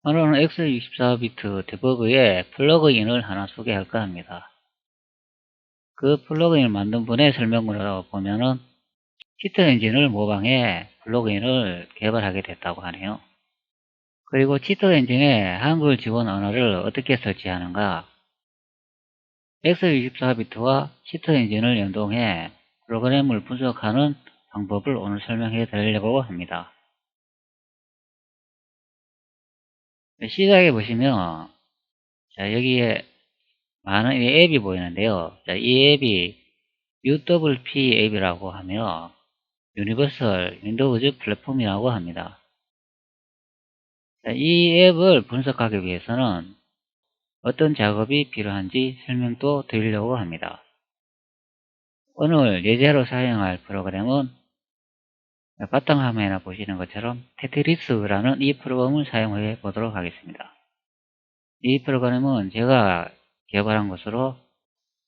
오늘은 x64비트 데버그의 플러그인을 하나 소개할까 합니다. 그 플러그인을 만든 분의 설명으로 보면은 치트 엔진을 모방해 플러그인을 개발하게 됐다고 하네요. 그리고 치트 엔진의 한글 지원 언어를 어떻게 설치하는가, x64비트와 치트 엔진을 연동해 프로그램을 분석하는 방법을 오늘 설명해 드리려고 합니다. 시작해 보시면 자, 여기에 많은 앱이 보이는데요. 자, 이 앱이 UWP 앱이라고 하며 유니버설 윈도우즈 플랫폼이라고 합니다. 자, 이 앱을 분석하기 위해서는 어떤 작업이 필요한지 설명도 드리려고 합니다. 오늘 예제로 사용할 프로그램은 바탕화면에 보시는 것처럼 테트리스라는 이 프로그램을 사용해 보도록 하겠습니다. 이 프로그램은 제가 개발한 것으로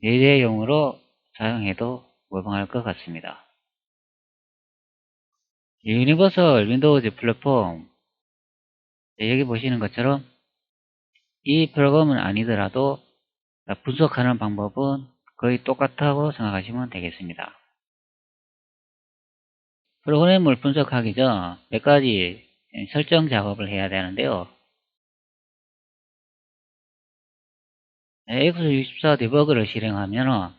예제용으로 사용해도 무방할 것 같습니다. 유니버설 윈도우즈 플랫폼, 여기 보시는 것처럼 이 프로그램은 아니더라도 분석하는 방법은 거의 똑같다고 생각하시면 되겠습니다. 프로그램을 분석하기 전 몇 가지 설정 작업을 해야 되는데요. x64 디버그를 실행하면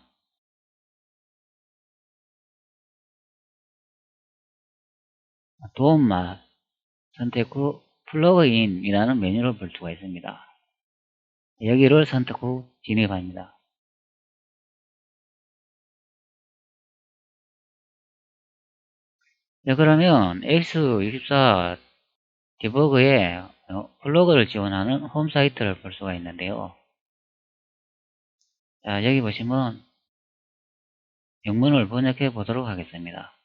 도움말 선택 후 플러그인이라는 메뉴를 볼 수가 있습니다. 여기를 선택 후 진입합니다. 네, 그러면 x64 디버그에 플러그를 지원하는 홈 사이트를 볼 수가 있는데요. 자, 여기 보시면 영문을 번역해 보도록 하겠습니다.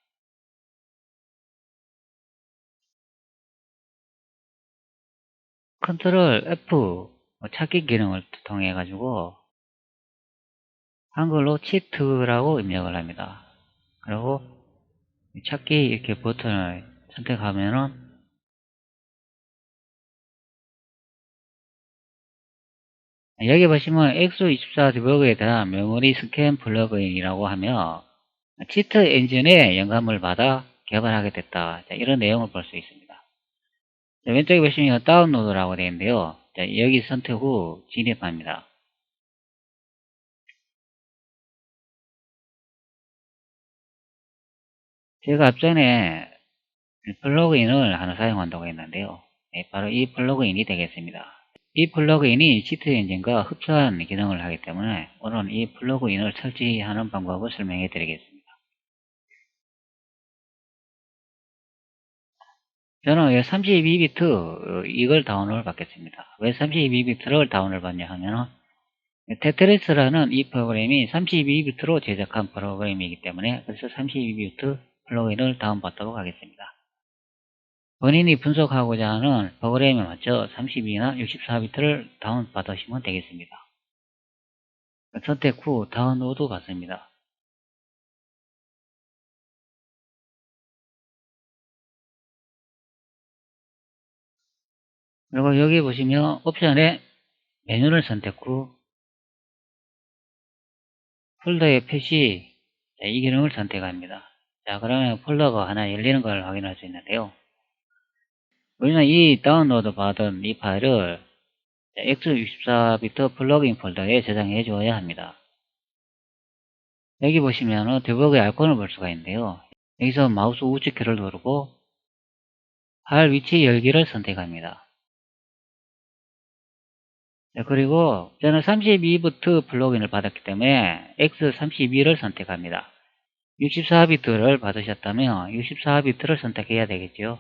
컨트롤 F 찾기 기능을 통해 가지고 한글로 치트라고 입력을 합니다. 그리고 찾기 이렇게 버튼을 선택하면은 여기 보시면 x24 디버그에 대한 메모리 스캔 플러그인이라고 하며 치트 엔진의 영감을 받아 개발하게 됐다. 자, 이런 내용을 볼 수 있습니다. 자, 왼쪽에 보시면 다운로드라고 되어 있는데요. 자, 여기 선택 후 진입합니다. 제가 앞전에 플러그인을 하나 사용한다고 했는데요. 네, 바로 이 플러그인이 되겠습니다. 이 플러그인이 치트 엔진과 흡사한 기능을 하기 때문에 오늘은 이 플러그인을 설치하는 방법을 설명해 드리겠습니다. 저는 32비트 이걸 다운을 받겠습니다. 왜 32비트를 다운을 받냐 하면 테트리스라는 이 프로그램이 32비트로 제작한 프로그램이기 때문에 그래서 32비트 플러그인을 다운받도록 하겠습니다. 본인이 분석하고자 하는 프로그램에 맞춰 32나 64비트를 다운받으시면 되겠습니다. 선택 후 다운로드 받습니다. 그리고 여기 보시면 옵션에 메뉴를 선택 후 폴더의 표시, 이 기능을 선택합니다. 자, 그러면 폴더가 하나 열리는 걸 확인할 수 있는데요. 우리는 이 다운로드 받은 이 파일을 x64비트 플러그인 폴더에 저장해 주어야 합니다. 여기 보시면 데버그의 아이콘을 볼 수가 있는데요. 여기서 마우스 우측키를 누르고 파일 위치 열기를 선택합니다. 그리고 저는 32비트 플러그인을 받았기 때문에 X32를 선택합니다. 64비트를 받으셨다면 64비트를 선택해야 되겠죠.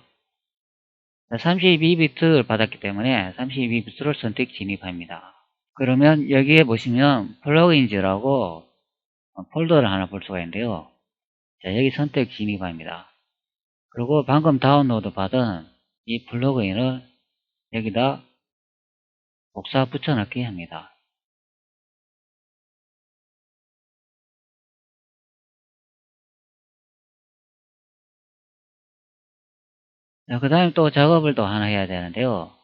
32비트를 받았기 때문에 32비트를 선택 진입합니다. 그러면 여기에 보시면 플러그인즈라고 폴더를 하나 볼 수가 있는데요. 자, 여기 선택 진입합니다. 그리고 방금 다운로드 받은 이 플러그인을 여기다 복사 붙여넣기 합니다. 자, 그 다음에 또 작업을 또 하나 해야 되는데요.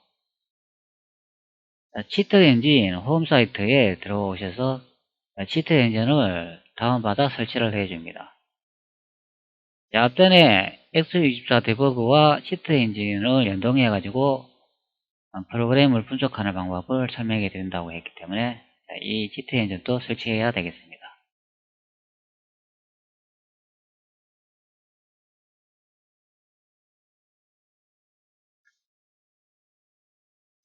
치트 엔진 홈 사이트에 들어오셔서 치트 엔진을 다운받아 설치를 해줍니다. 자, 앞전에 X64 데버그와 치트 엔진을 연동해 가지고 프로그램을 분석하는 방법을 설명해 드린다고 했기 때문에 이 치트 엔진도 설치해야 되겠습니다.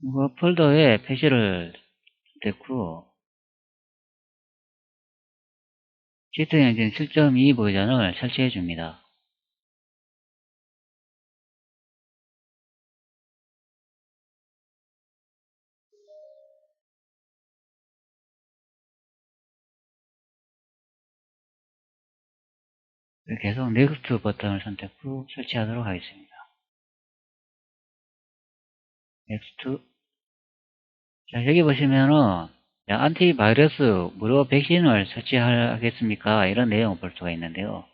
이거 폴더에 표시를 됐고, 치트 엔진 7.2 버전을 설치해 줍니다. 계속 넥스트 버튼을 선택 후 설치하도록 하겠습니다. 넥스트. 자, 여기 보시면은 안티바이러스 무료 백신을 설치하겠습니까? 이런 내용을 볼 수가 있는데요.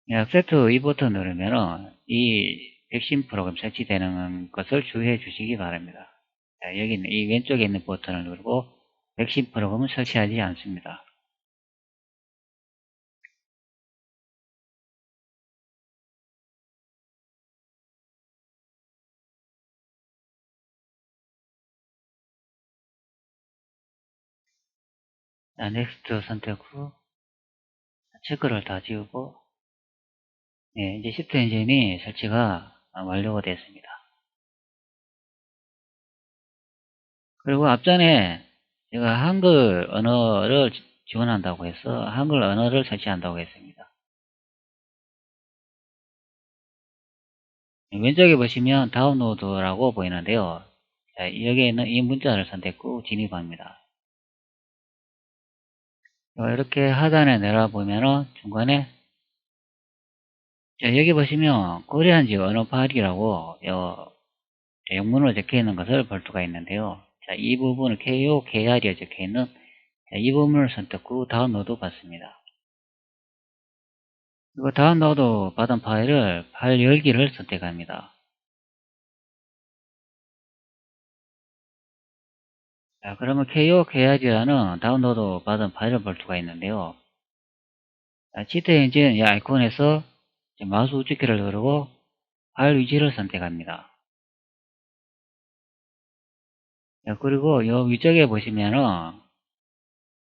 액세트 이 버튼 누르면은 이 백신 프로그램 설치되는 것을 주의해 주시기 바랍니다. 자, 여기 있는 이 왼쪽에 있는 버튼을 누르고 백신 프로그램은 설치하지 않습니다. 자, 넥스트 선택 후 체크를 다 지우고 이제 시프트 엔진이 설치가 완료가 됐습니다. 그리고 앞전에 제가 한글 언어를 지원한다고 해서 한글 언어를 설치한다고 했습니다. 왼쪽에 보시면 다운로드라고 보이는데요. 자, 여기에 있는 이 문자를 선택 후 진입합니다. 이렇게 하단에 내려보면은 중간에 자, 여기 보시면 코리안지 언어 파일이라고 영문으로 적혀 있는 것을 볼 수가 있는데요. 자, 이 부분을 KO, KR이 적혀 있는 이 부분을 선택 후 다운로드 받습니다. 그리고 다운로드 받은 파일을 파일 열기를 선택합니다. 자, 그러면 KO, KR이라는 다운로드 받은 파일을 볼 수가 있는데요. 치트 엔진 이 아이콘에서 마우스 우측키를 누르고 파일 위치를 선택합니다. 자, 그리고 요 위쪽에 보시면은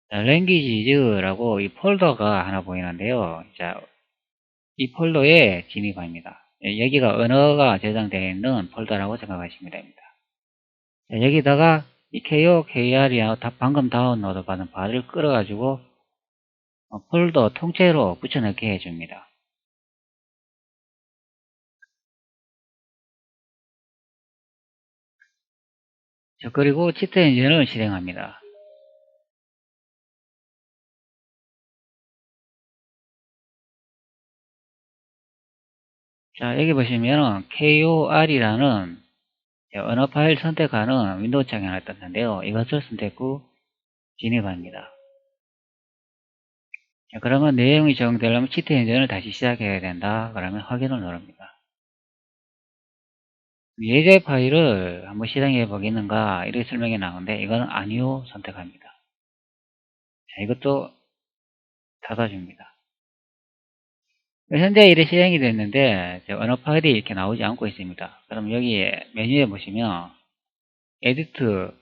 랭귀지즈라고 이 폴더가 하나 보이는데요. 자, 이 폴더에 진입합니다. 여기가 언어가 저장되어 있는 폴더라고 생각하시면 됩니다. 자, 여기다가 이 KO, KR이 방금 다운로드 받은 파일을 끌어가지고 폴더 통째로 붙여넣게 해줍니다. 자, 그리고 치트 엔진을 실행합니다. 자, 여기 보시면 KOR이라는 언어 파일 선택하는 윈도우 창이 하나 떴는데요. 이것을 선택 후 진입합니다. 자, 그러면 내용이 적용되려면 치트 엔진을 다시 시작해야 된다. 그러면 확인을 누릅니다. 예제 파일을 한번 실행해 보겠는가 이렇게 설명이 나오는데 이거는 아니요 선택합니다. 자, 이것도 닫아줍니다. 현재 이래 실행이 됐는데 언어 파일이 이렇게 나오지 않고 있습니다. 그럼 여기 메뉴에 보시면 에디트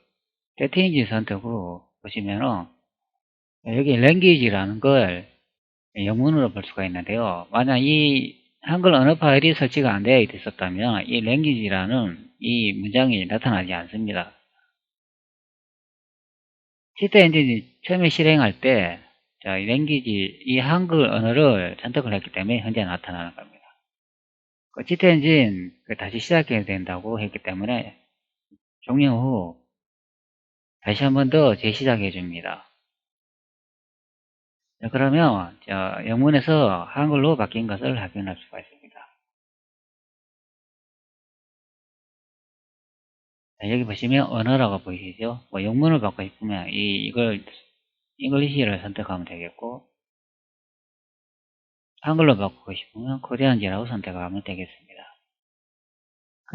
세팅지 선택 후 보시면은 여기 랭귀지라는 걸 영문으로 볼 수가 있는데요. 만약 이 한글 언어 파일이 설치가 안 되어 있었다면 이 랭귀지라는 이 문장이 나타나지 않습니다. 치트 엔진이 처음에 실행할 때 이 랭귀지, 이 한글 언어를 선택을 했기 때문에 현재 나타나는 겁니다. 치트 엔진 다시 시작해야 된다고 했기 때문에 종료 후 다시 한 번 더 재시작해 줍니다. 그러면 영문에서 한글로 바뀐 것을 확인할 수가 있습니다. 여기 보시면 언어라고 보이시죠? 영문을 받고 싶으면 이걸 잉글리시를 선택하면 되겠고 한글로 바꾸고 싶으면 코리안지라고 선택하면 되겠습니다.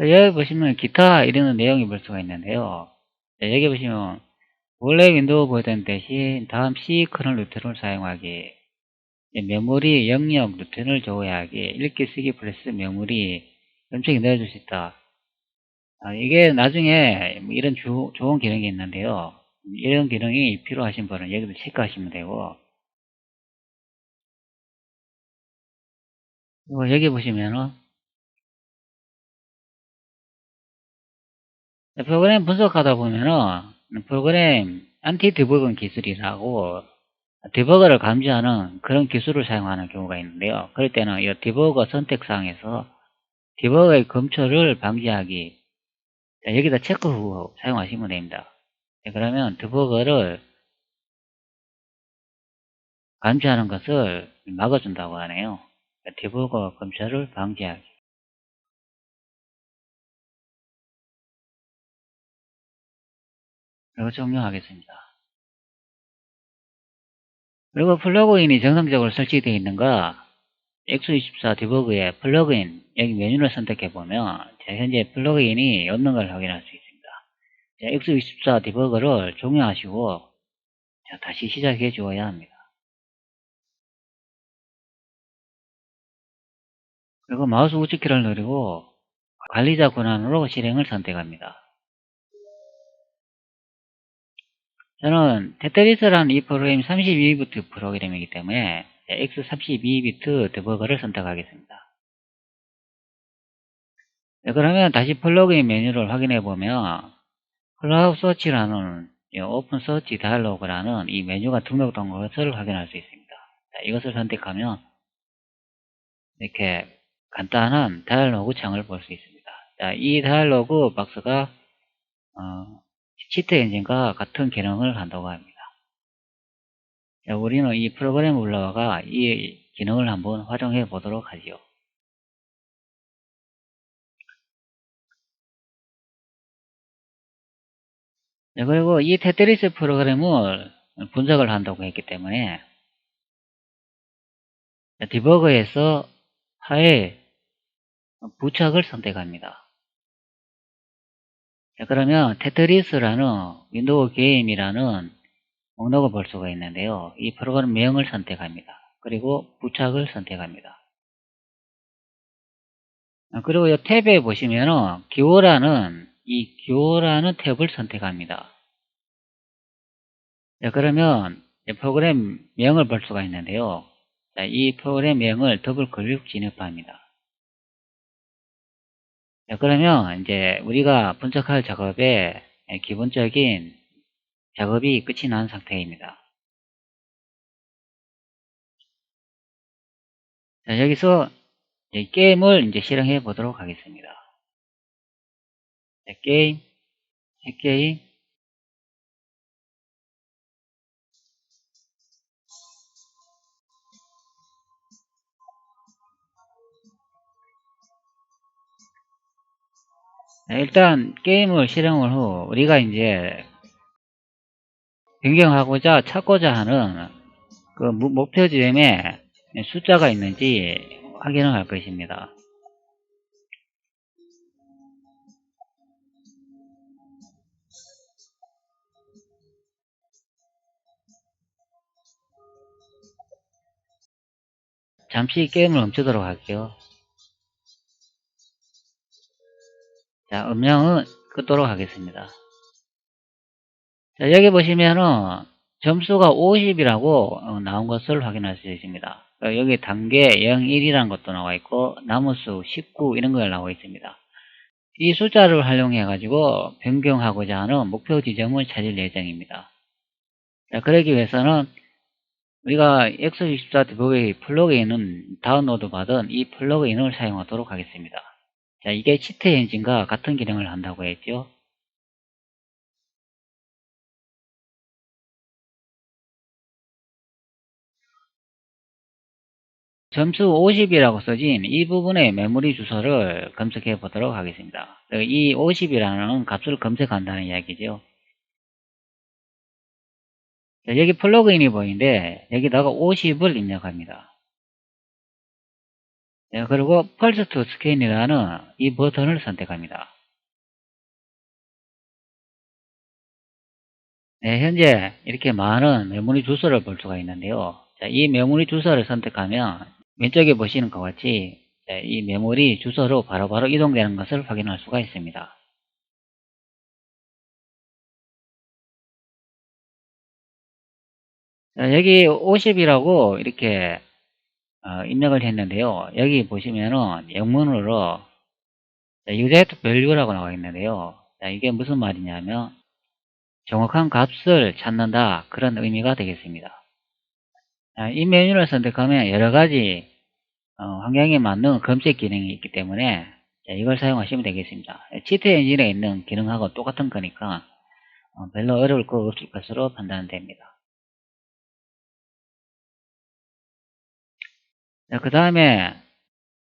여기 보시면 기타 이런 내용이 볼 수가 있는데요. 자, 여기 보시면 원래 윈도우 버전 대신 다음 C 커널 루트를 사용하기, 메모리 영역 루트를 조회하기, 읽기 쓰기 플러스 메모리 엄청 넣어줄 수 있다. 이게 나중에 이런 좋은 기능이 있는데요. 이런 기능이 필요하신 분은 여기서 체크하시면 되고, 그리고 여기 보시면은 프로그램 분석하다 보면은 프로그램 안티 디버깅 기술이라고 디버거를 감지하는 그런 기술을 사용하는 경우가 있는데요. 그럴 때는 이 디버거 선택사항에서 디버거의 검출을 방지하기, 자, 여기다 체크 후 사용하시면 됩니다. 그러면 디버거를 감지하는 것을 막아준다고 하네요. 디버거 검출을 방지하기. 그리고 종료하겠습니다. 그리고 플러그인이 정상적으로 설치되어 있는가, X24 디버그의 플러그인 여기 메뉴를 선택해 보면 현재 플러그인이 없는 걸 확인할 수 있습니다. X24 디버그를 종료하시고 다시 시작해 주어야 합니다. 그리고 마우스 우측키를 누르고 관리자 권한으로 실행을 선택합니다. 저는 테트리스라는 이 프로그램이 32비트 프로그램이기 때문에 X32비트 디버거를 선택하겠습니다. 그러면 다시 플러그인 메뉴를 확인해 보면 클라우드 서치라는 오픈 서치 다이얼로그라는 이 메뉴가 등록된 것을 확인할 수 있습니다. 자, 이것을 선택하면 이렇게 간단한 다이얼로그 창을 볼 수 있습니다. 자, 이 다이얼로그 박스가 치트 엔진과 같은 기능을 한다고 합니다. 자, 우리는 이 프로그램 올라와가 이 기능을 한번 활용해 보도록 하지요. 자, 그리고 이 테트리스 프로그램을 분석을 한다고 했기 때문에 디버거에서 파일 부착을 선택합니다. 자, 그러면 테트리스라는 윈도우 게임이라는 목록을 볼 수가 있는데요. 이 프로그램 명을 선택합니다. 그리고 부착을 선택합니다. 그리고 이 탭에 보시면은 기호라는 이 기호라는 탭을 선택합니다. 자, 그러면 프로그램 명을 볼 수가 있는데요. 자, 이 프로그램 명을 더블 클릭 진입합니다. 자, 그러면 이제 우리가 분석할 작업의 기본적인 작업이 끝이 난 상태입니다. 자, 여기서 게임을 이제 실행해 보도록 하겠습니다. 자, 게임, 게임. 자, 일단 게임을 실행을 후 우리가 이제 변경하고자 찾고자 하는 그 목표 지점에 숫자가 있는지 확인을 할 것입니다. 잠시 게임을 멈추도록 할게요. 자, 음량은 끄도록 하겠습니다. 자, 여기 보시면은 점수가 50이라고 나온 것을 확인할 수 있습니다. 여기 단계 0, 1이라는 것도 나와 있고 나무수 19 이런 거 나와 있습니다. 이 숫자를 활용해 가지고 변경하고자 하는 목표 지점을 찾을 예정입니다. 자, 그러기 위해서는 우리가 X24 디버거의 플러그인은 다운로드 받은 이 플러그인을 사용하도록 하겠습니다. 자, 이게 치트 엔진과 같은 기능을 한다고 했죠. 점수 50이라고 써진 이 부분의 메모리 주소를 검색해 보도록 하겠습니다. 이 50이라는 값을 검색한다는 이야기죠. 자, 여기 플러그인이 보이는데 여기다가 50을 입력합니다. 네, 그리고 펄스 투 스캔이라는 이 버튼을 선택합니다. 네, 현재 이렇게 많은 메모리 주소를 볼 수가 있는데요. 자, 이 메모리 주소를 선택하면 왼쪽에 보시는 것 같이 이 메모리 주소로 바로바로 이동되는 것을 확인할 수가 있습니다. 자, 여기 50이라고 이렇게 입력을 했는데요. 여기 보시면은 영문으로 exact value라고 나와 있는데요. 자, 이게 무슨 말이냐면 정확한 값을 찾는다, 그런 의미가 되겠습니다. 이 메뉴를 선택하면 여러 가지 환경에 맞는 검색 기능이 있기 때문에 이걸 사용하시면 되겠습니다. 치트 엔진에 있는 기능하고 똑같은 거니까 별로 어려울 거 없을 것으로 판단됩니다. 그 다음에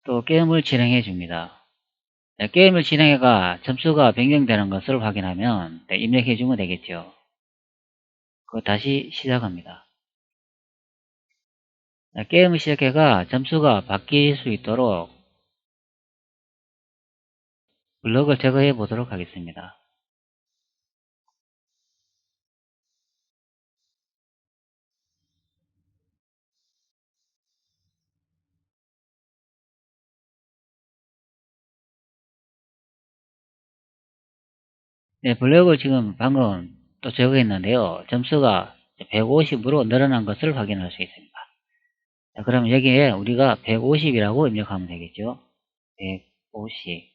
또 게임을 진행해 줍니다. 게임을 진행해가 점수가 변경되는 것을 확인하면 입력해 주면 되겠죠. 그거 다시 시작합니다. 게임을 시작해가 점수가 바뀔 수 있도록 블럭을 제거해 보도록 하겠습니다. 네, 블럭을 지금 방금 또 제거했는데요. 점수가 150으로 늘어난 것을 확인할 수 있습니다. 자, 그럼 여기에 우리가 150이라고 입력하면 되겠죠. 150.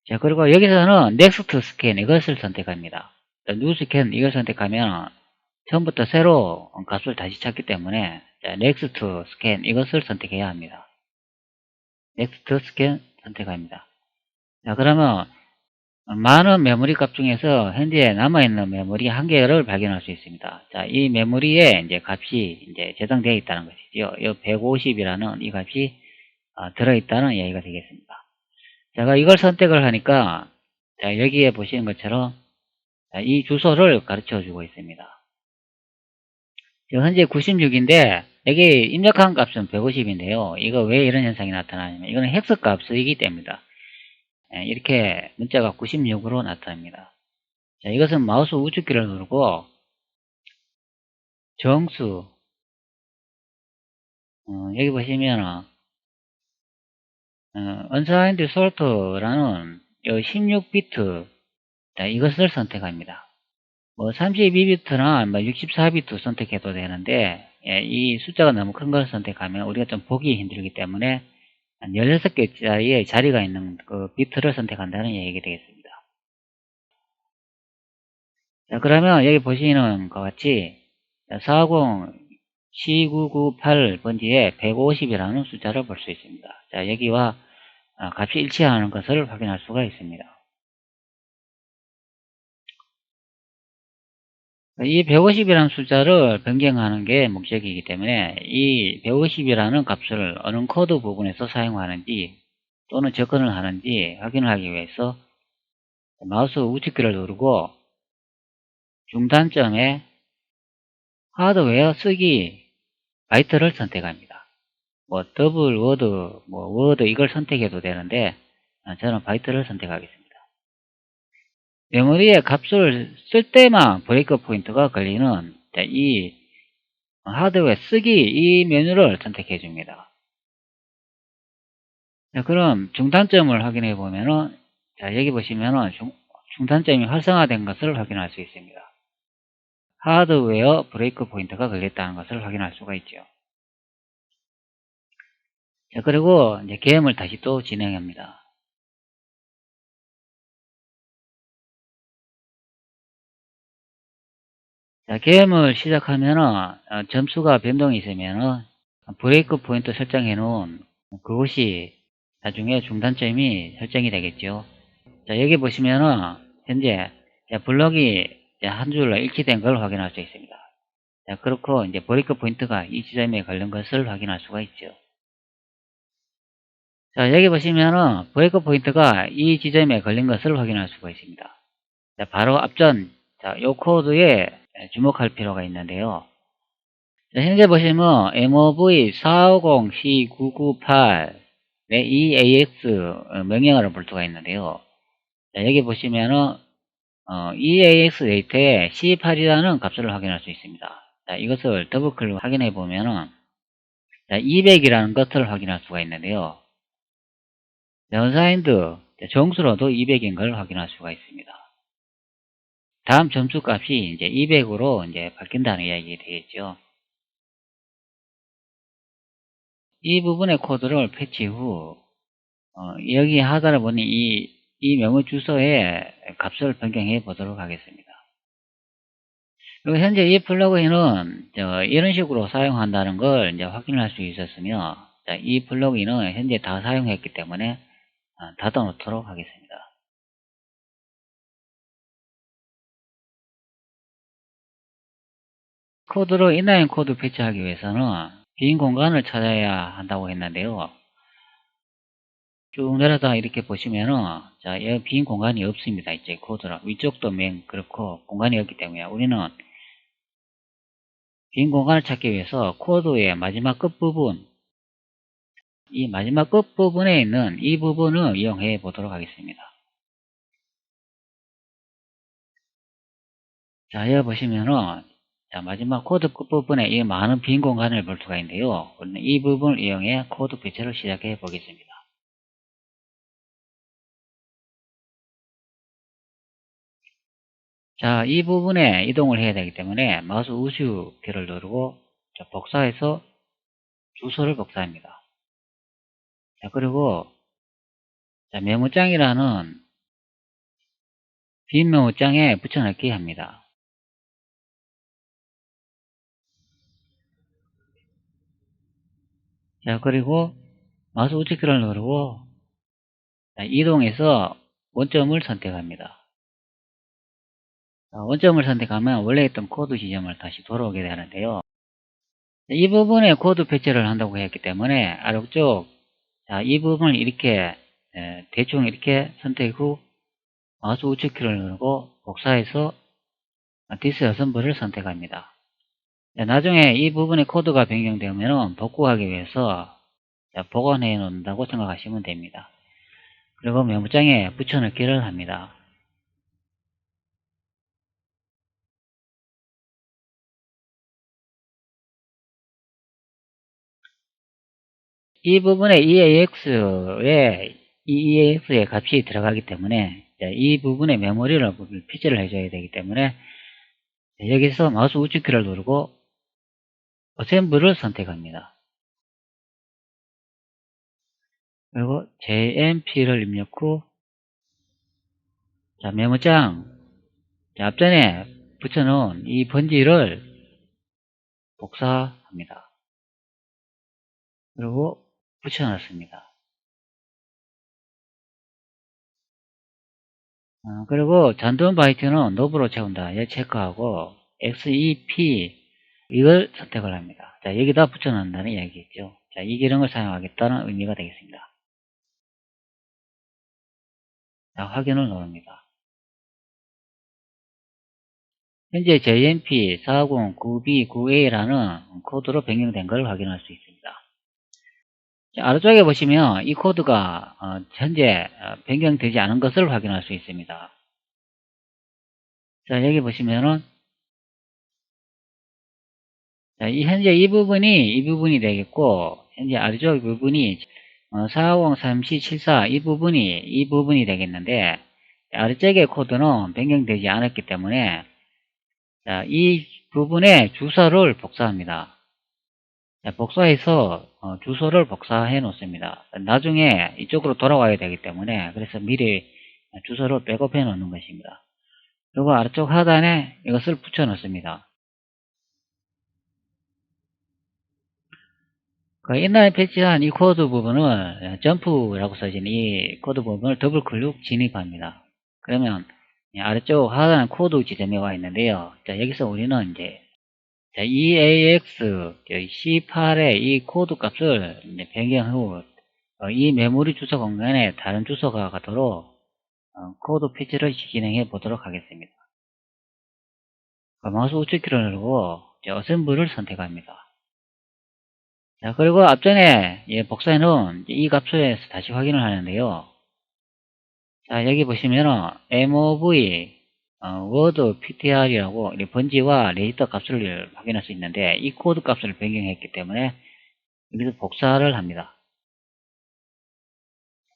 자, 그리고 여기서는 넥스트 스캔 이것을 선택합니다. 뉴 스캔 이걸 선택하면 처음부터 새로 값을 다시 찾기 때문에 넥스트 스캔 이것을 선택해야 합니다. 넥스트 스캔 선택합니다. 자, 그러면 많은 메모리 값 중에서 현재 남아있는 메모리 한 개를 발견할 수 있습니다. 자, 이 메모리에 이제 값이 이제 저장되어 있다는 것이죠. 이 150이라는 이 값이 들어있다는 이야기가 되겠습니다. 제가 이걸 선택을 하니까 자, 여기에 보시는 것처럼 이 주소를 가르쳐 주고 있습니다. 지금 현재 96인데 여기 입력한 값은 150인데요. 이거 왜 이런 현상이 나타나냐면 이거는 헥스 값이기 때문입니다. 이렇게 문자가 96으로 나타납니다. 자, 이것은 마우스 우측키를 누르고 정수 여기 보시면 unsigned sort라는 16비트 이것을 선택합니다. 뭐 32비트나 뭐 64비트 선택해도 되는데 이 숫자가 너무 큰 걸 선택하면 우리가 좀 보기 힘들기 때문에 한 16개짜리의 자리가 있는 그 비트를 선택한다는 얘기가 되겠습니다. 자, 그러면 여기 보시는 것 같이 40 C998번지에 150이라는 숫자를 볼 수 있습니다. 자, 여기와 값이 일치하는 것을 확인할 수가 있습니다. 이 150이라는 숫자를 변경하는 게 목적이기 때문에 이 150이라는 값을 어느 코드 부분에서 사용하는지 또는 접근을 하는지 확인하기 위해서 마우스 우측키를 누르고 중단점에 하드웨어 쓰기 바이트를 선택합니다. 뭐 더블 워드, 뭐 워드 이걸 선택해도 되는데 저는 바이트를 선택하겠습니다. 메모리에 값을 쓸 때만 브레이크 포인트가 걸리는 이 하드웨어 쓰기 이 메뉴를 선택해 줍니다. 자, 그럼 중단점을 확인해 보면은 자, 여기 보시면은 중단점이 활성화된 것을 확인할 수 있습니다. 하드웨어 브레이크 포인트가 걸렸다는 것을 확인할 수가 있죠. 자, 그리고 이제 게임을 다시 또 진행합니다. 자, 게임을 시작하면은 점수가 변동이 있으면은 브레이크 포인트 설정해 놓은 그것이 나중에 중단점이 설정이 되겠죠. 자, 여기 보시면은 현재 블럭이 한 줄로 일치된 걸 확인할 수 있습니다. 자, 그렇고 이제 브레이크 포인트가 이 지점에 걸린 것을 확인할 수가 있죠. 자, 여기 보시면은 브레이크 포인트가 이 지점에 걸린 것을 확인할 수가 있습니다. 자, 바로 앞전 이 코드에 주목할 필요가 있는데요. 자, 현재 보시면 MOV450C998 EAX 명령어를 볼 수가 있는데요. 자, 여기 보시면은 EAX 데이터에 C8이라는 값을 확인할 수 있습니다. 자, 이것을 더블 클릭 확인해 보면은 200이라는 것을 확인할 수가 있는데요. 언사인드 정수로도 200인 걸 확인할 수가 있습니다. 다음 점수 값이 이제 200으로 이제 바뀐다는 이야기 되겠죠. 이 부분의 코드를 패치 후 여기 하단을 보니 이 메모 주소에 값을 변경해 보도록 하겠습니다. 그리고 현재 이 플러그인은 이런 식으로 사용한다는 걸 이제 확인할 수 있었으며, 이 플러그인은 현재 다 사용했기 때문에 닫아놓도록 하겠습니다. 코드로 인라인 코드 패치하기 위해서는 빈 공간을 찾아야 한다고 했는데요. 쭉 내려다 이렇게 보시면은 여기 빈 공간이 없습니다. 이제 코드로 위쪽도 맨 그렇고 공간이 없기 때문에 우리는 빈 공간을 찾기 위해서 코드의 마지막 끝부분, 이 마지막 끝부분에 있는 이 부분을 이용해 보도록 하겠습니다. 자, 여기 보시면은 마지막 코드 끝부분에 이 많은 빈 공간을 볼 수가 있는데요. 우리는 이 부분을 이용해 코드 패치를 시작해 보겠습니다. 자, 이 부분에 이동을 해야 되기 때문에 마우스 우측키를 누르고 복사해서 주소를 복사합니다. 자, 그리고 메모장이라는 빈 메모장에 붙여넣기 합니다. 자, 그리고 마우스 우측키를 누르고 이동해서 원점을 선택합니다. 원점을 선택하면 원래 있던 코드 지점을 다시 돌아오게 되는데요. 이 부분에 코드 패치를 한다고 했기 때문에 아래쪽 이 부분을 이렇게 대충 이렇게 선택 후 마우스 우측키를 누르고 복사해서 디스어셈블을 선택합니다. 나중에 이 부분의 코드가 변경되면 복구하기 위해서 보관해 놓는다고 생각하시면 됩니다. 그리고 메모장에 붙여넣기를 합니다. 이 부분에 EAX의 값이 들어가기 때문에 이 부분의 메모리를 패치를 해줘야 되기 때문에 여기서 마우스 우측키를 누르고 어셈블을 선택합니다. 그리고 JMP를 입력 후 메모장 앞전에 붙여놓은 이 번지를 복사합니다. 그리고 붙여놨습니다. 그리고 잔돈 바이트는 노브로 채운다. 얘 체크하고 XEP 이걸 선택을 합니다. 자, 여기다 붙여놓는다는 이야기겠죠. 자, 이 기능을 사용하겠다는 의미가 되겠습니다. 자, 확인을 누릅니다. 현재 JMP 409B9A라는 코드로 변경된 걸 확인할 수 있습니다. 자, 아래쪽에 보시면 이 코드가 현재 변경되지 않은 것을 확인할 수 있습니다. 자, 여기 보시면은 현재 이 부분이 되겠고, 현재 아래쪽 부분이 450-34 이 부분이 되겠는데, 아래쪽의 코드는 변경되지 않았기 때문에 이 부분의 주소를 복사합니다. 복사해서 주소를 복사해 놓습니다. 나중에 이쪽으로 돌아와야 되기 때문에 그래서 미리 주소를 백업해 놓는 것입니다. 그리고 아래쪽 하단에 이것을 붙여 놓습니다. 그 인라인 패치한 이 코드 부분을 점프라고 써진 이 코드 부분을 더블 클릭 진입합니다. 그러면 아래쪽 하단 코드 지점에 와 있는데요. 자, 여기서 우리는 이제 EAX C8의 이 코드 값을 변경 후 이 메모리 주소 공간에 다른 주소가 가도록 코드 패치를 진행해 보도록 하겠습니다. 마우스 우측키를 누르고 어셈블을 선택합니다. 자, 그리고 앞전에 복사해 놓은 이 값에서 다시 확인을 하는데요. 자, 여기 보시면은 mov 워드 ptr이라고 번지와 레지스터 값을 확인할 수 있는데 이 코드 값을 변경했기 때문에 여기서 복사를 합니다.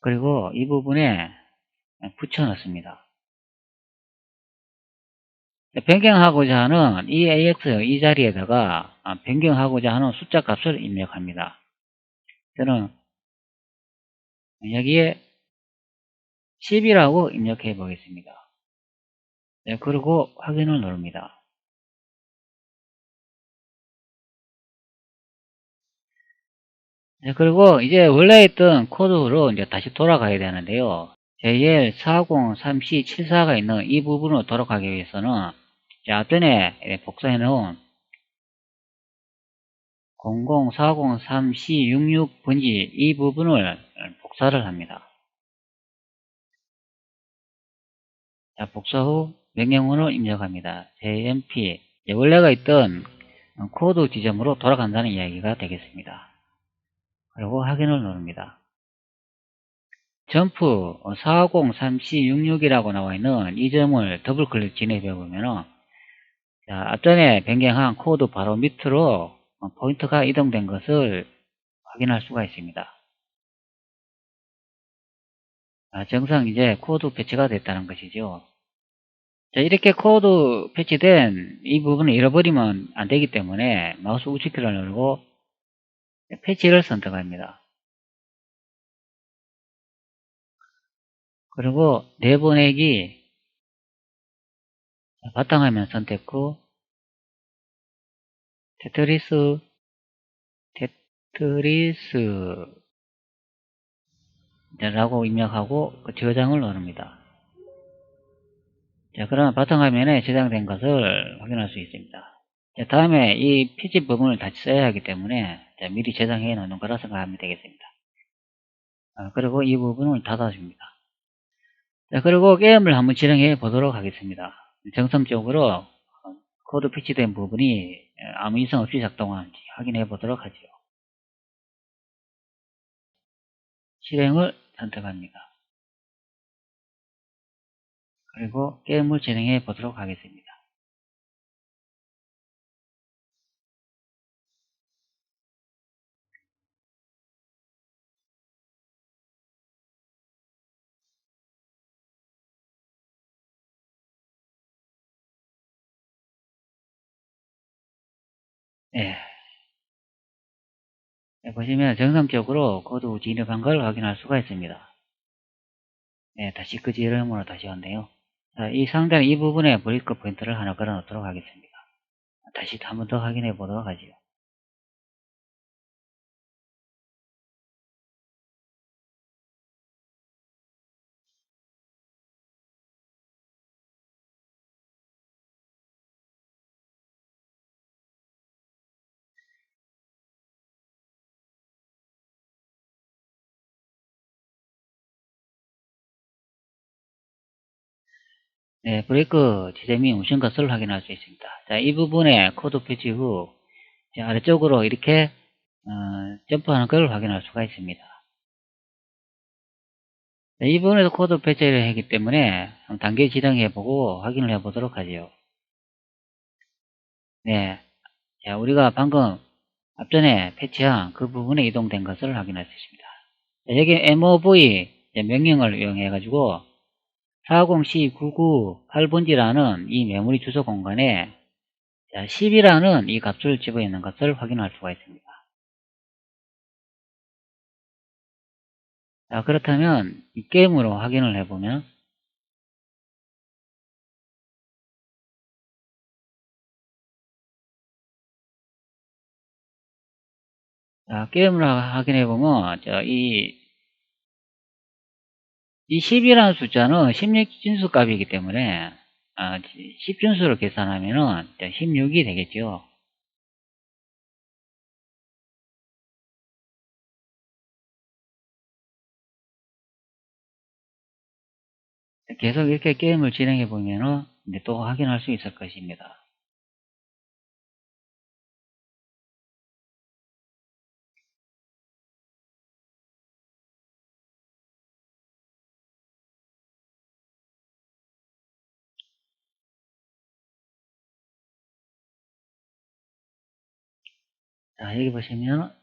그리고 이 부분에 붙여 넣습니다. 변경하고자 하는 이 AX 이 자리에다가 변경하고자 하는 숫자 값을 입력합니다. 저는 여기에 10이라고 입력해 보겠습니다. 네, 그리고 확인을 누릅니다. 네, 그리고 이제 원래 있던 코드로 이제 다시 돌아가야 되는데요. JL4034가 있는 이 부분으로 돌아가기 위해서는 앞전에 복사해 놓은 004034C66 번지 이 부분을 복사를 합니다. 자, 복사 후 명령문을 입력합니다. jmp 원래가 있던 코드 지점으로 돌아간다는 이야기가 되겠습니다. 그리고 확인을 누릅니다. 점프 4034C66이라고 나와 있는 이 점을 더블 클릭 진입해 보면은 앞전에 변경한 코드 바로 밑으로 포인트가 이동된 것을 확인할 수가 있습니다. 정상 이제 코드 패치가 됐다는 것이죠. 자, 이렇게 코드 패치된 이 부분을 잃어버리면 안 되기 때문에 마우스 우측키를 누르고 패치를 선택합니다. 그리고 내보내기 바탕화면 선택 후 테트리스 라고 입력하고 저장을 누릅니다. 자, 그러면 바탕화면에 저장된 것을 확인할 수 있습니다. 자, 다음에 이 피지 부분을 다시 써야 하기 때문에 미리 저장해 놓는 거라 생각하면 되겠습니다. 그리고 이 부분을 닫아줍니다. 자, 그리고 게임을 한번 실행해 보도록 하겠습니다. 정상적으로 코드 피치된 부분이 아무 이상 없이 작동하는지 확인해 보도록 하죠. 실행을 선택합니다. 그리고 게임을 진행해 보도록 하겠습니다. 예. 보시면 정상적으로 코드 진입한 걸 확인할 수가 있습니다. 네, 다시 그 지름으로 다시 왔네요. 자, 이 상단 이 부분에 브레이크 포인트를 하나 걸어 놓도록 하겠습니다. 다시 한 번 더 확인해 보도록 하죠. 네, 브레이크 지점이 뭉친 것을 확인할 수 있습니다. 자, 이 부분에 코드 패치 후 아래쪽으로 이렇게 점프하는 걸 확인할 수가 있습니다. 자, 이 부분에서 코드 패치를 했기 때문에 단계 지정해보고 확인을 해보도록 하죠. 네, 자, 우리가 방금 앞전에 패치한 그 부분에 이동된 것을 확인할 수 있습니다. 자, 여기 mov 명령을 이용해 가지고 40C998번지라는 이 메모리 주소 공간에 10이라는 이 값을 집어넣는 것을 확인할 수가 있습니다. 자, 그렇다면 이 게임으로 확인을 해보면 게임으로 확인해보면 이 10이라는 숫자는 16진수 값이기 때문에 10진수로 계산하면 16이 되겠죠. 계속 이렇게 게임을 진행해 보면 또 확인할 수 있을 것입니다. 자, 여기 보시면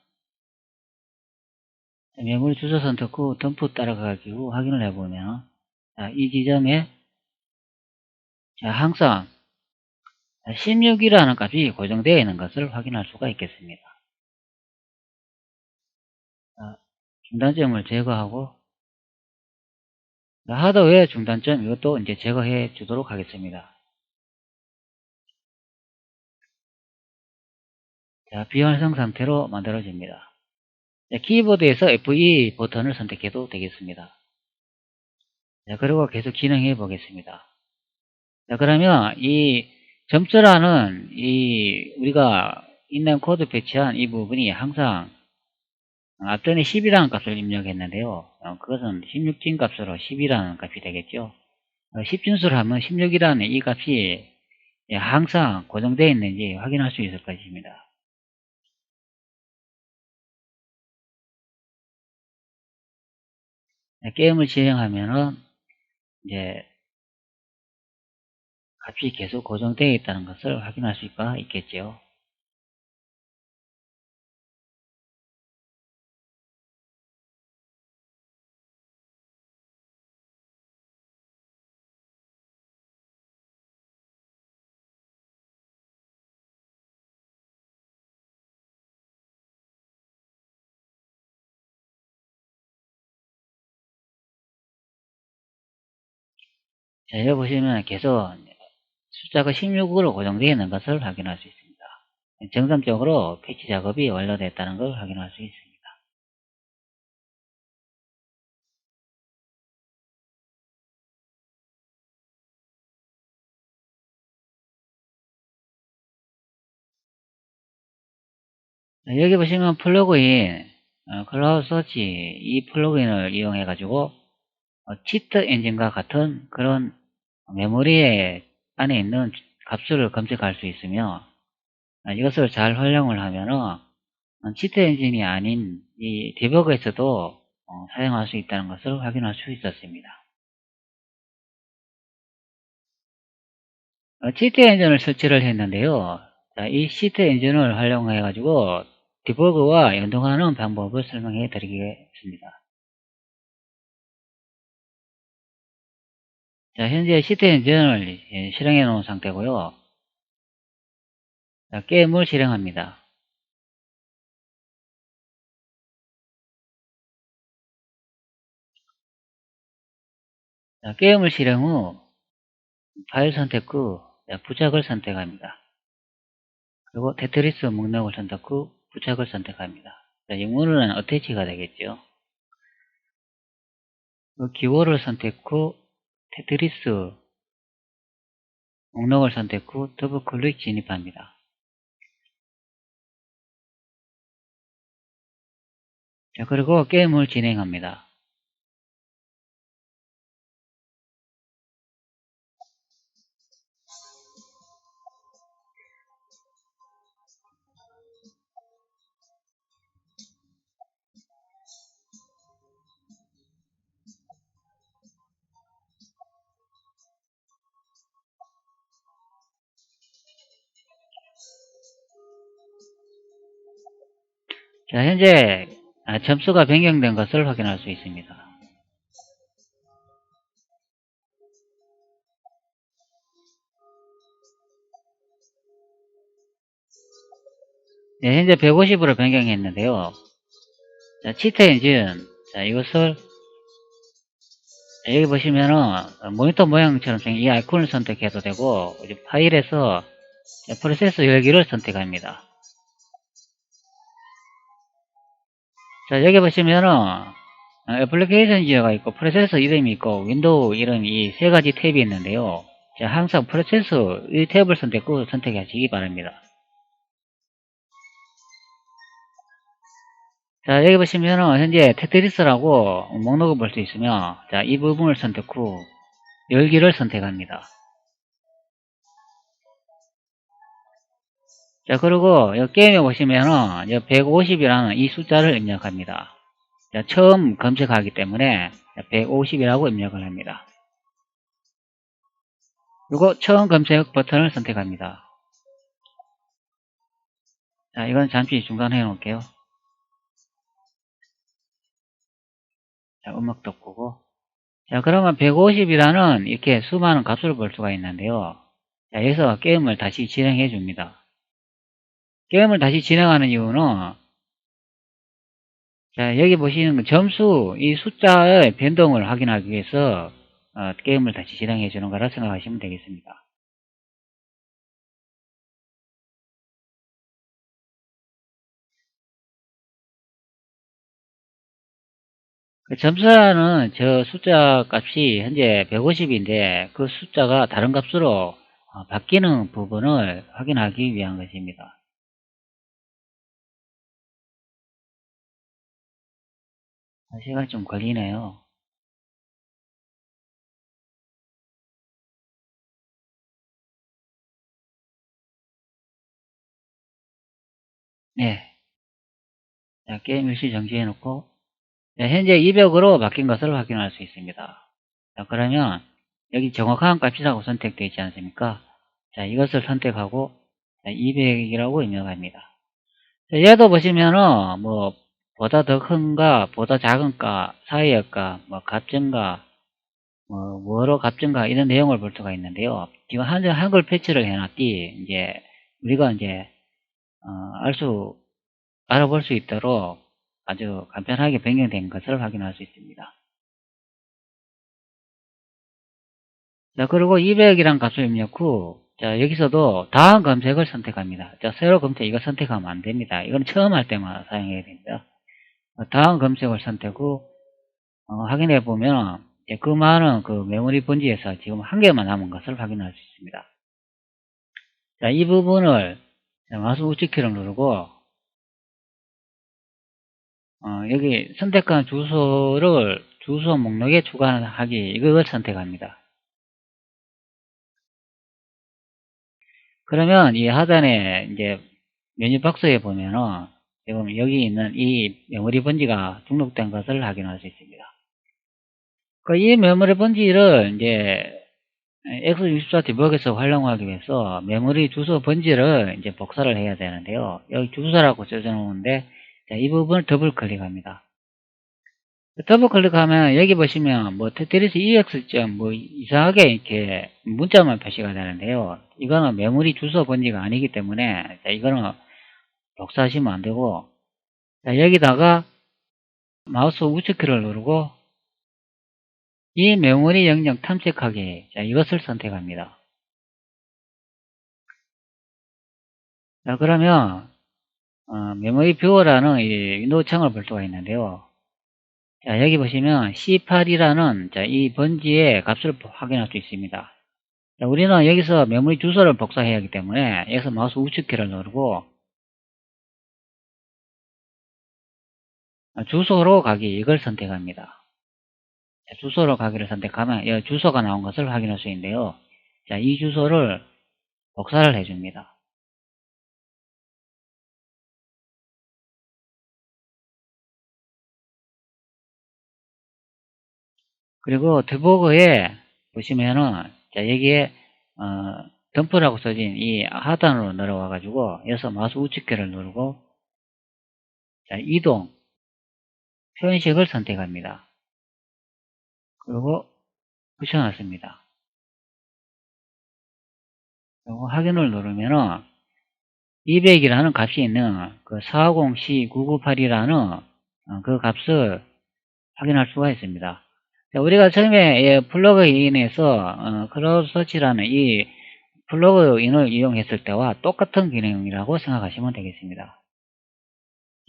메모리 주소 선택 후 덤프 따라가기 후 확인을 해보면, 자, 이 지점에 자, 항상 16이라는 값이 고정되어 있는 것을 확인할 수가 있겠습니다. 자, 중단점을 제거하고, 하드웨어 중단점 이것도 이제 제거해 주도록 하겠습니다. 자, 비활성 상태로 만들어집니다. 자, 키보드에서 F2 버튼을 선택해도 되겠습니다. 자, 그리고 계속 진행해 보겠습니다. 자, 그러면 이 점수라는 우리가 있는 코드 배치한 이 부분이 항상 앞전에 10이라는 값을 입력했는데요. 그것은 16진 값으로 10이라는 값이 되겠죠. 10진수를 하면 16이라는 이 값이 항상 고정되어 있는지 확인할 수 있을 것입니다. 게임을 진행하면은 이제 값이 계속 고정되어 있다는 것을 확인할 수가 있겠죠. 자, 여기 보시면 계속 숫자가 16으로 고정되어 있는 것을 확인할 수 있습니다. 정상적으로 패치 작업이 완료됐다는 걸 확인할 수 있습니다. 자, 여기 보시면 플러그인 클라우드 서치 이 플러그인을 이용해 가지고 치트 엔진과 같은 그런 메모리 안에 있는 값수를 검색할 수 있으며, 이것을 잘 활용을 하면은 치트 엔진이 아닌 이 디버그에서도 사용할 수 있다는 것을 확인할 수 있었습니다. 치트 엔진을 설치를 했는데요. 자, 이 치트 엔진을 활용해 가지고 디버그와 연동하는 방법을 설명해 드리겠습니다. 자, 현재 치트 엔진을 실행해 놓은 상태고요. 자, 게임을 실행합니다. 자, 게임을 실행 후 파일 선택 후 부착을 선택합니다. 그리고 테트리스 목록을 선택 후 부착을 선택합니다. 자, 영문으로는 어태치가 되겠죠. 기호를 선택 후 테트리스 목록을 선택 후 더블 클릭 진입합니다. 자, 그리고 게임을 진행합니다. 자, 현재 점수가 변경된 것을 확인할 수 있습니다. 네, 현재 150으로 변경했는데요. 자, 치트 엔진, 자, 이것을 여기 보시면은 모니터 모양처럼 생긴 이 아이콘을 선택해도 되고, 이제 파일에서 프로세스 열기를 선택합니다. 자, 여기 보시면은 애플리케이션 지어가 있고 프로세서 이름이 있고 윈도우 이름 이 세 가지 탭이 있는데요. 자, 항상 프로세서 이 탭을 선택하시기 바랍니다. 자, 여기 보시면은 현재 테트리스라고 목록을 볼 수 있으며, 자, 이 부분을 선택 후 열기를 선택합니다. 자, 그리고 이 게임에 보시면은 150이라는 이 숫자를 입력합니다. 자, 처음 검색하기 때문에 150이라고 입력을 합니다. 그리고 처음 검색 버튼을 선택합니다. 자, 이건 잠시 중단해 놓을게요. 자, 음악도 끄고. 자, 그러면 150이라는 이렇게 수많은 값을 볼 수가 있는데요. 자, 여기서 게임을 다시 진행해 줍니다. 게임을 다시 진행하는 이유는, 자, 여기 보시는 점수, 이 숫자의 변동을 확인하기 위해서 게임을 다시 진행해 주는 거라 생각하시면 되겠습니다. 그 점수라는 저 숫자 값이 현재 150인데 그 숫자가 다른 값으로 바뀌는 부분을 확인하기 위한 것입니다. 시간이 좀 걸리네요. 네. 자, 게임 일시 정지해 놓고, 현재 200으로 바뀐 것을 확인할 수 있습니다. 자, 그러면 여기 정확한 값이라고 선택되어 있지 않습니까? 자, 이것을 선택하고 200이라고 입력합니다. 자, 얘도 보시면은 뭐 보다 더 큰가 보다 작은가 사이였가 뭐 값증가 뭐 뭐로 값증가 이런 내용을 볼 수가 있는데요. 지금 한글 패치를 해놨기 이제 우리가 이제 알 수 알아볼 수 있도록 아주 간편하게 변경된 것을 확인할 수 있습니다. 자, 그리고 200이란 값을 입력 후, 자, 여기서도 다음 검색을 선택합니다. 자, 새로 검색 이거 선택하면 안 됩니다. 이건 처음 할 때만 사용해야 됩니다. 다음 검색을 선택 후, 확인해 보면, 그 많은 그 메모리 번지에서 지금 한 개만 남은 것을 확인할 수 있습니다. 자, 이 부분을 마우스 우측키를 누르고, 여기 선택한 주소를 주소 목록에 추가하기, 이걸 선택합니다. 그러면 이 하단에 이제 메뉴 박스에 보면은 지금 여기 있는 이 메모리 번지가 등록된 것을 확인할 수 있습니다. 이 메모리 번지를 이제 x64 디버그에서 활용하기 위해서 메모리 주소 번지를 이제 복사를 해야 되는데요. 여기 주소라고 써져 놓은데 이 부분을 더블 클릭합니다. 더블 클릭하면 여기 보시면 뭐 테트리스 EX 뭐 이상하게 이렇게 문자만 표시가 되는데요. 이거는 메모리 주소 번지가 아니기 때문에 이거는 복사하시면 안 되고 여기다가 마우스 우측키를 누르고 이 메모리 영역 탐색하기 이것을 선택합니다. 자, 그러면 메모리 뷰어라는 이 윈도우 창을 볼 수가 있는데요. 자, 여기 보시면 C8이라는 이 번지의 값을 확인할 수 있습니다. 자, 우리는 여기서 메모리 주소를 복사해야 하기 때문에 여기서 마우스 우측키를 누르고 주소로 가기 이걸 선택합니다. 자, 주소로 가기를 선택하면 여기 주소가 나온 것을 확인할 수 있는데요. 자, 이 주소를 복사를 해줍니다. 그리고 드버그에 보시면은 자, 여기에 덤프라고 써진 이 하단으로 내려와 가지고 여기서 마우스 우측키를 누르고 자, 이동 표현식을 선택합니다. 그리고 붙여놨습니다. 그리고 확인을 누르면은 200이라는 값이 있는 그 450C998이라는 그 값을 확인할 수가 있습니다. 자, 우리가 처음에 플러그인에서 클라우드 서치라는 이 플러그인을 이용했을 때와 똑같은 기능이라고 생각하시면 되겠습니다.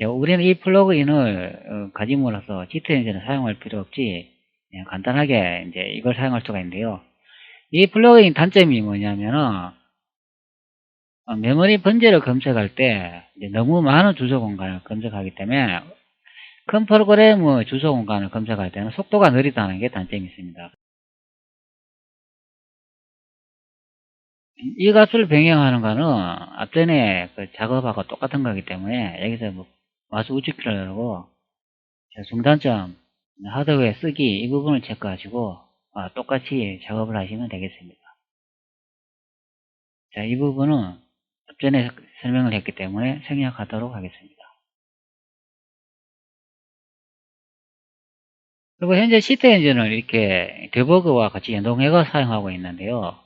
우리는 이 플러그인을 가짐으로써 지트 엔진을 사용할 필요 없이 간단하게 이제 이걸 사용할 수가 있는데요. 이 플러그인 단점이 뭐냐면은 메모리 번지를 검색할 때 너무 많은 주소 공간을 검색하기 때문에 큰 프로그램의 주소 공간을 검색할 때는 속도가 느리다는 게 단점이 있습니다. 이 값을 변경하는 거는 앞전에 그 작업하고 똑같은 거기 때문에 여기서 뭐 마우스 우측키를 누르고 중단점 하드웨어 쓰기 이 부분을 체크하시고 똑같이 작업을 하시면 되겠습니다. 자, 이 부분은 앞전에 설명을 했기 때문에 생략하도록 하겠습니다. 그리고 현재 시트 엔진을 이렇게 데버그와 같이 연동해서 사용하고 있는데요.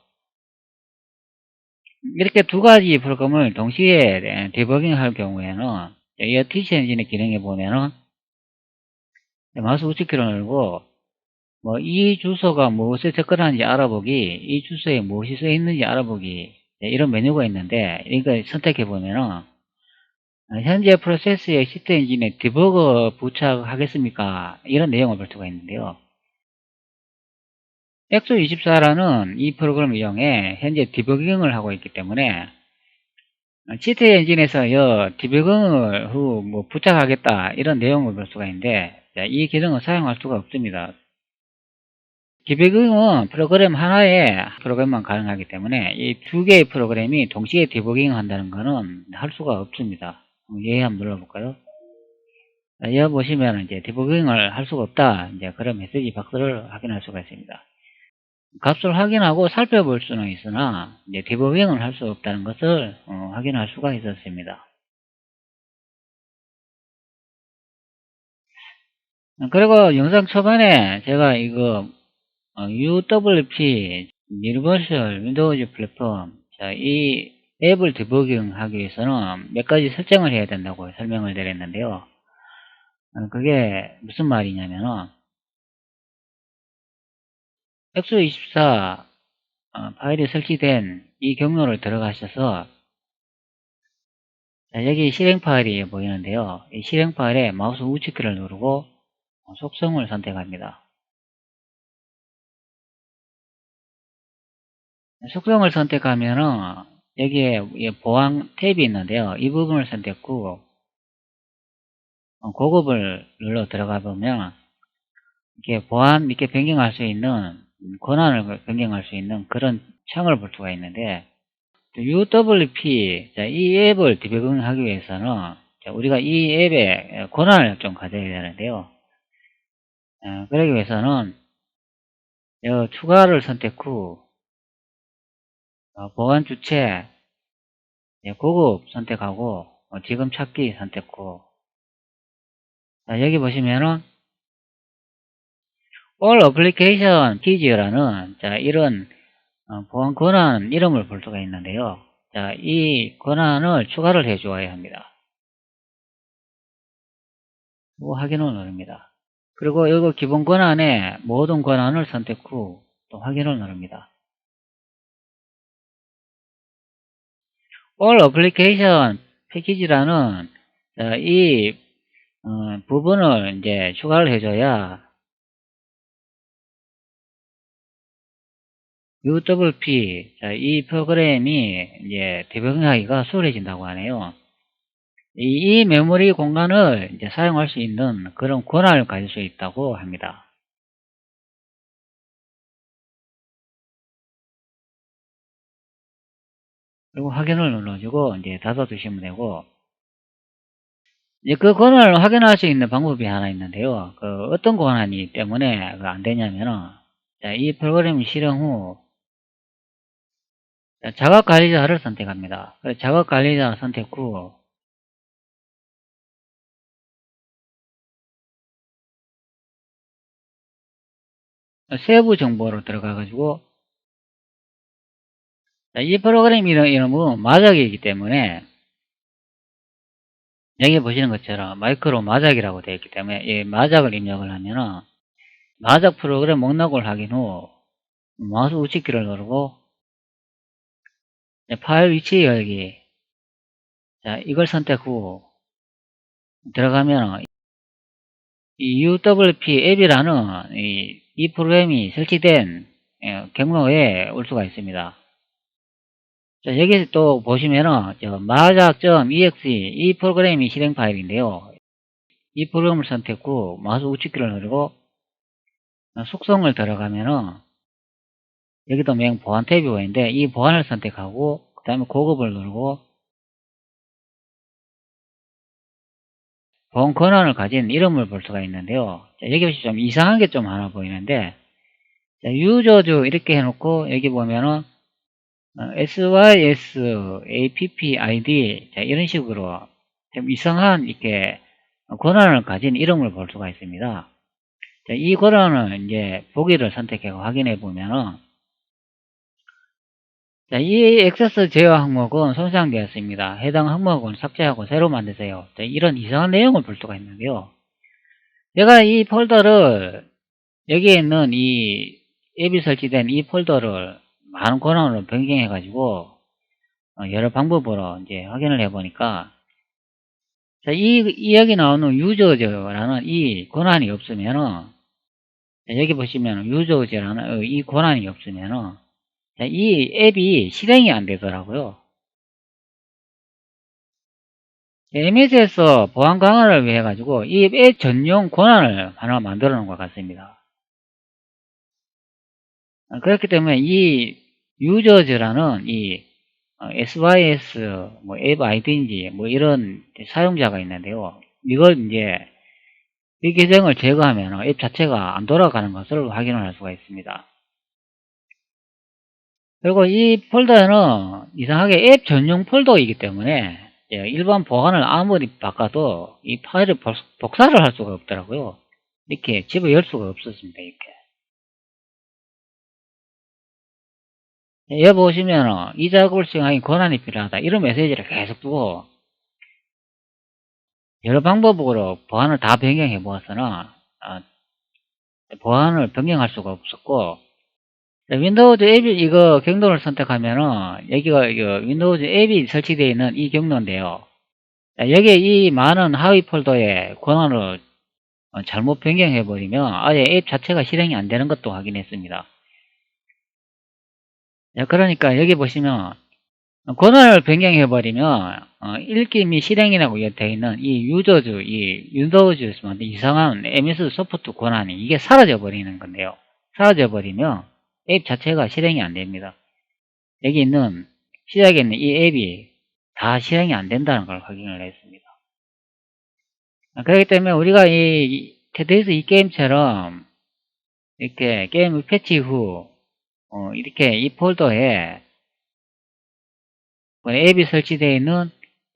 이렇게 두 가지 프로그램을 동시에 디버깅 할 경우에는 이 TC 엔진의 기능에 보면은 마우스 우측키를 누르고 이 주소가 무엇에 접근하는지 알아보기, 이 주소에 무엇이 써 있는지 알아보기, 이런 메뉴가 있는데 이걸 선택해 보면은 현재 프로세스의 시트 엔진에 디버거 부착하겠습니까? 이런 내용을 볼 수가 있는데요. 엑소24라는 이 프로그램을 이용해 현재 디버깅을 하고 있기 때문에 시트 엔진에서 디버깅을 후 부착하겠다 이런 내용을 볼 수가 있는데 이 기능은 사용할 수가 없습니다. 디버깅은 프로그램 하나의 프로그램만 가능하기 때문에 이 두 개의 프로그램이 동시에 디버깅 한다는 것은 할 수가 없습니다. 예 한번 눌러볼까요? 여기 보시면 이제 디버깅을 할 수가 없다. 이제 그런 메시지 박스를 확인할 수가 있습니다. 값을 확인하고 살펴볼 수는 있으나 이제 디버깅을 할 수 없다는 것을 확인할 수가 있었습니다. 그리고 영상 초반에 제가 이거 UWP 유니버설 윈도우즈 플랫폼 이 앱을 디버깅하기 위해서는 몇 가지 설정을 해야 된다고 설명을 드렸는데요. 그게 무슨 말이냐면은 엑소24 파일이 설치된 이 경로를 들어가셔서 여기 실행 파일이 보이는데요. 이 실행 파일에 마우스 우측키를 누르고 속성을 선택합니다. 속성을 선택하면은 여기에 보안 탭이 있는데요. 이 부분을 선택 후 고급을 눌러 들어가 보면 이렇게 보안 이렇게 변경할 수 있는 권한을 변경할 수 있는 그런 창을 볼 수가 있는데 UWP 이 앱을 디버깅하기 위해서는 우리가 이 앱에 권한을 좀 가져야 되는데요. 그러기 위해서는 추가를 선택 후 보안 주체 고급 선택하고 지금 찾기 선택 후 여기 보시면은 All Application Keys라는 이런 보안 권한 이름을 볼 수가 있는데요. 이 권한을 추가를 해 주어야 합니다. 확인을 누릅니다. 그리고 이거 기본 권한에 모든 권한을 선택 후 또 확인을 누릅니다. All Application Package라는 이 부분을 이제 추가를 해줘야 UWP 이 프로그램이 이제 디버깅하기가 수월해진다고 하네요. 이 메모리 공간을 이제 사용할 수 있는 그런 권한을 가질 수 있다고 합니다. 그리고 확인을 눌러주고 이제 닫아두시면 되고, 이제 그 권한을 확인할 수 있는 방법이 하나 있는데요. 어떤 권한이 때문에 안 되냐면은, 이 프로그램 실행 후 자각 관리자를 선택합니다. 자각 관리자 선택 후 세부 정보로 들어가 가지고 이 프로그램 이름은 마작이기 때문에 여기 보시는 것처럼 마이크로 마작이라고 되어 있기 때문에 이 마작을 입력을 하면은 마작 프로그램 목록을 확인 후 마우스 우측키를 누르고 파일 위치 열기 이걸 선택 후 들어가면 이 UWP 앱이라는 이 프로그램이 설치된 경로에 올 수가 있습니다. 여기 또 보시면은 마작.exe 이 프로그램이 실행 파일인데요. 이 프로그램을 선택 후 마우스 우측키를 누르고 속성을 들어가면은 여기도 명 보안 탭이 보이는데 이 보안을 선택하고 그 다음에 고급을 누르고 보안 권한을 가진 이름을 볼 수가 있는데요. 여기 좀 이상한 게 좀 하나 보이는데 유저주 이렇게 해놓고 여기 보면은 sys appid 자, 이런 식으로 좀 이상한 이렇게 권한을 가진 이름을 볼 수가 있습니다. 자, 이 권한을 이제 보기를 선택해 확인해 보면은 자, 이 액세스 제어 항목은 손상되었습니다. 해당 항목은 삭제하고 새로 만드세요. 자, 이런 이상한 내용을 볼 수가 있는데요. 내가 이 폴더를 여기에 있는 이 앱이 설치된 이 폴더를 많은 권한으로 변경해 가지고 여러 방법으로 이제 확인을 해 보니까 자, 여기 나오는 유저즈라는 이 권한이 없으면은 자, 여기 보시면 유저즈라는 이 권한이 없으면은 자, 이 앱이 실행이 안 되더라고요. MS에서 보안 강화를 위해 가지고 이 앱 전용 권한을 하나 만들어 놓은 것 같습니다. 그렇기 때문에 이 유저즈라는 이 SYS 뭐 앱 아이디인지 뭐 이런 사용자가 있는데요. 이걸 이제 이 계정을 제거하면 앱 자체가 안 돌아가는 것을 확인을 할 수가 있습니다. 그리고 이 폴더는 이상하게 앱 전용 폴더이기 때문에 일반 보안을 아무리 바꿔도 이 파일을 복사를 할 수가 없더라고요. 이렇게 집어 열 수가 없었습니다. 이렇게. 여기 보시면 이 작업을 시행하기 권한이 필요하다. 이런 메시지를 계속 두고 여러 방법으로 보안을 다 변경해 보았으나 보안을 변경할 수가 없었고 윈도우즈 앱이 이거 경로를 선택하면은 여기가 윈도우즈 앱이 설치되어 있는 이 경로인데요. 여기에 이 많은 하위 폴더에 권한을 잘못 변경해 버리면 아예 앱 자체가 실행이 안 되는 것도 확인했습니다. 그러니까 여기 보시면 권한을 변경해 버리면 읽기 및 실행이라고 되어 있는 이 유저즈, 이 윈도우즈에서 만든 이상한 MS 소프트 권한이 이게 사라져 버리는 건데요. 사라져 버리면 앱 자체가 실행이 안 됩니다. 여기 있는 시작에 있는 이 앱이 다 실행이 안 된다는 걸 확인을 했습니다. 그렇기 때문에 우리가 이 테트리스 이 게임처럼 이렇게 게임을 패치 후 이렇게 이 폴더에 앱이 설치되어 있는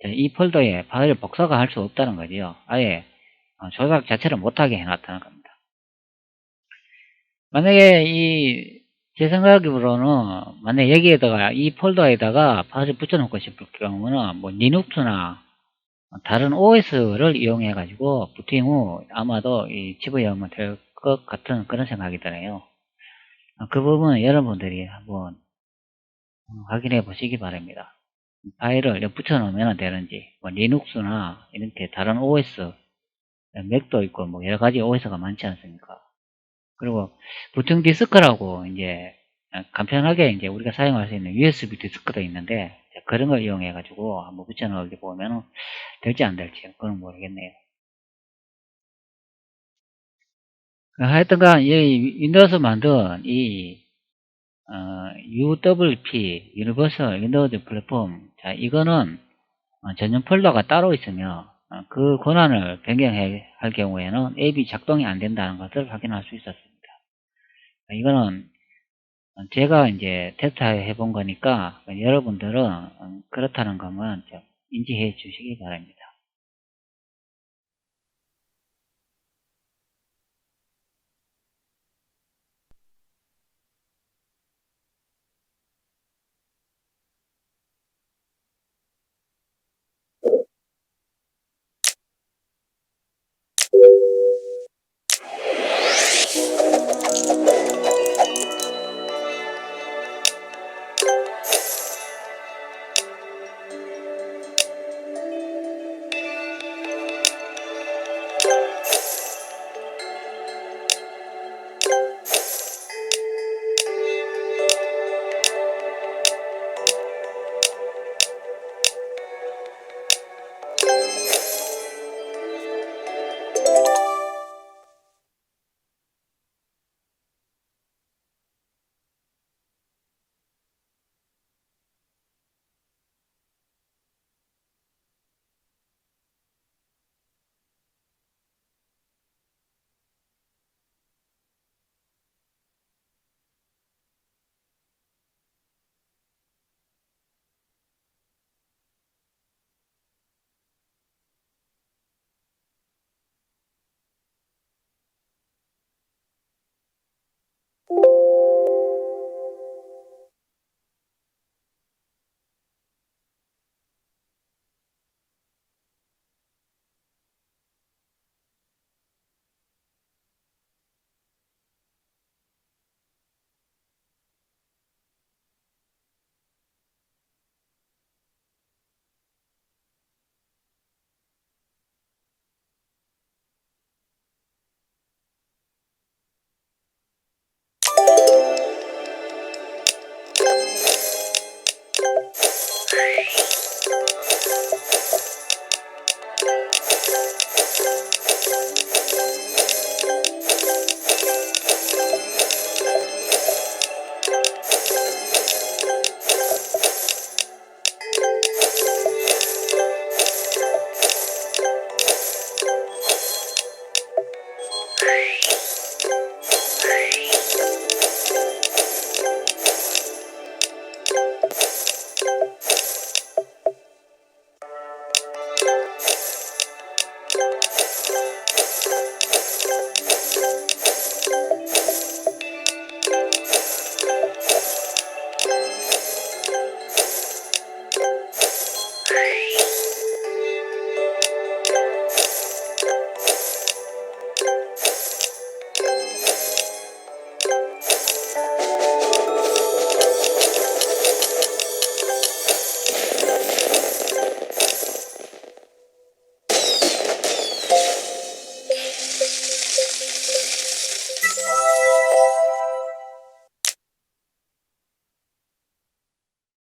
이 폴더에 파일을 복사가 할 수 없다는 거지요. 아예 조작 자체를 못하게 해놨다는 겁니다. 만약에 제 생각으로는 만약에 여기에다가 이 폴더에다가 파일을 붙여놓고 싶을 경우는 뭐 리눅스나 다른 OS를 이용해 가지고 부팅 후 아마도 집어넣으면 될 것 같은 그런 생각이 드네요. 그 부분은 여러분들이 한번 확인해 보시기 바랍니다. 파일을 붙여 놓으면 되는지 뭐 리눅스나 이렇게 다른 OS 맥도 있고 뭐 여러 가지 OS가 많지 않습니까? 그리고 부팅 디스크라고 이제 간편하게 이제 우리가 사용할 수 있는 USB 디스크도 있는데 그런 걸 이용해 가지고 한번 붙여 넣게 보면 될지 안 될지 그건 모르겠네요. 하여튼간 이 윈도우에서 만든 이 UWP 유니버설 윈도우즈 플랫폼 자 이거는 전용 폴더가 따로 있으며 그 권한을 변경할 경우에는 앱이 작동이 안 된다는 것을 확인할 수 있었습니다. 이거는 제가 이제 테스트해 본 거니까 여러분들은 그렇다는 것만 인지해 주시기 바랍니다.